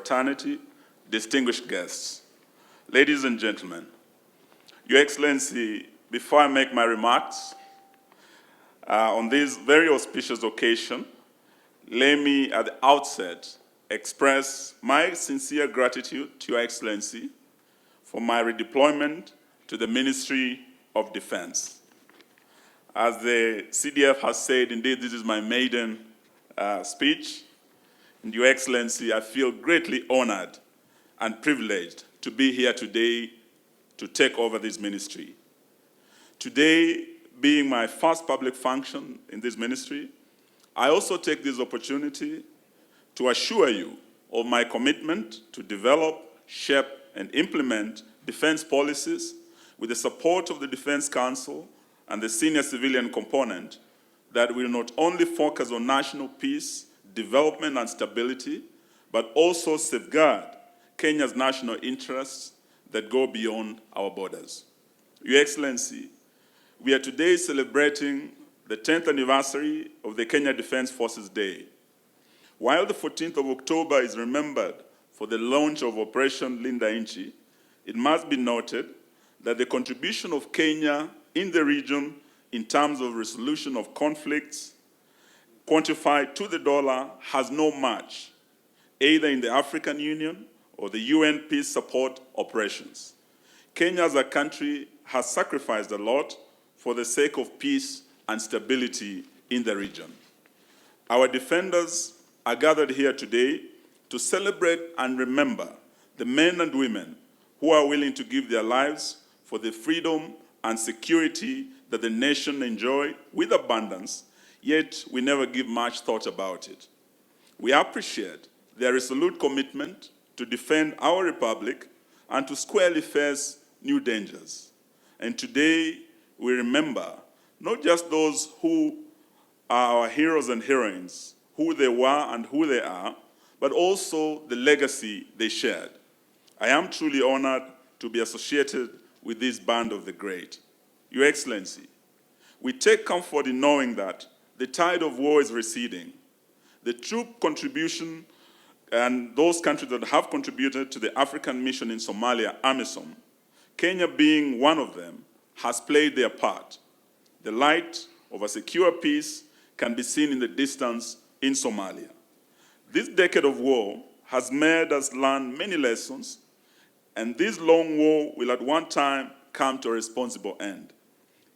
fraternity, distinguished guests, ladies and gentlemen, Your Excellency, before I make my remarks on this very auspicious occasion, let me at the outset express my sincere gratitude to Your Excellency for my redeployment to the Ministry of Defense. As the CDF has said, indeed, this is my maiden speech. And Your Excellency, I feel greatly honored and privileged to be here today to take over this ministry. Today, being my first public function in this ministry, I also take this opportunity to assure you of my commitment to develop, shape, and implement defense policies with the support of the Defense Council and the senior civilian component that will not only focus on national peace, development, and stability, but also safeguard Kenya's national interests that go beyond our borders. Your Excellency, we are today celebrating the 10th anniversary of the Kenya Defense Forces Day. While the 14th of October is remembered for the launch of Operation Linda Inchi, it must be noted that the contribution of Kenya in the region in terms of resolution of conflicts quantified to the dollar has no match, either in the African Union or the UN peace support operations. Kenya as a country has sacrificed a lot for the sake of peace and stability in the region. Our defenders are gathered here today to celebrate and remember the men and women who are willing to give their lives for the freedom and security that the nation enjoys with abundance, yet we never give much thought about it. We appreciate their resolute commitment to defend our republic and to squarely face new dangers. And today, we remember not just those who are our heroes and heroines, who they were and who they are, but also the legacy they shared. I am truly honored to be associated with this band of the great. Your Excellency, we take comfort in knowing that the tide of war is receding. The troop contribution and those countries that have contributed to the African mission in Somalia, AMISOM, Kenya being one of them, has played their part. The light of a secure peace can be seen in the distance in Somalia. This decade of war has made us learn many lessons, and this long war will at one time come to a responsible end.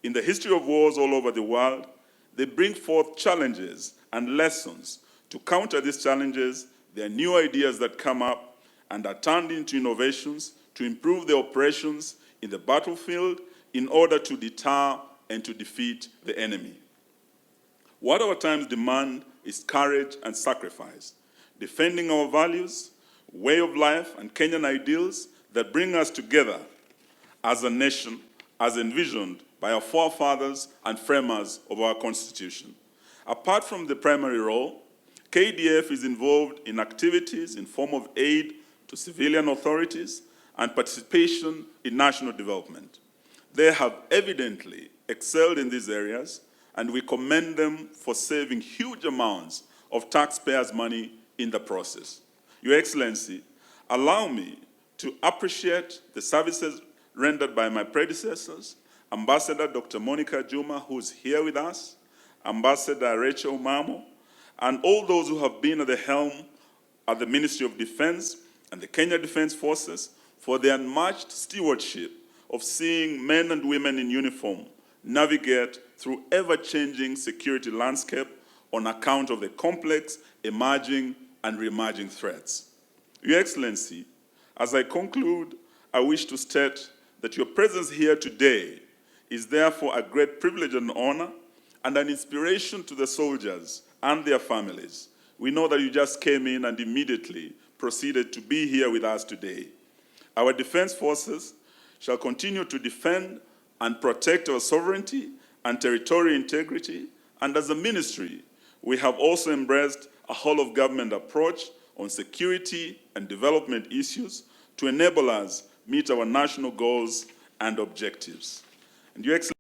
In the history of wars all over the world, they bring forth challenges and lessons. To counter these challenges, there are new ideas that come up and are turned into innovations to improve the operations in the battlefield in order to deter and to defeat the enemy. What our times demand is courage and sacrifice, defending our values, way of life, and Kenyan ideals that bring us together as a nation, as envisioned by our forefathers and framers of our Constitution. Apart from the primary role, KDF is involved in activities in form of aid to civilian authorities and participation in national development. They have evidently excelled in these areas, and we commend them for saving huge amounts of taxpayers' money in the process. Your Excellency, allow me to appreciate the services rendered by my predecessors, Ambassador Dr. Monica Juma, who's here with us, Ambassador Rachel Mamo, and all those who have been at the helm at the Ministry of Defense and the Kenya Defense Forces for their unmatched stewardship of seeing men and women in uniform navigate through ever-changing security landscape on account of the complex, emerging, and re-emerging threats. Your Excellency, as I conclude, I wish to state that your presence here today is therefore a great privilege and honor and an inspiration to the soldiers and their families. We know that you just came in and immediately proceeded to be here with us today. Our defense forces shall continue to defend and protect our sovereignty and territorial integrity, and as a ministry, we have also embraced a whole-of-government approach on security and development issues to enable us meet our national goals and objectives. And Your Excellency,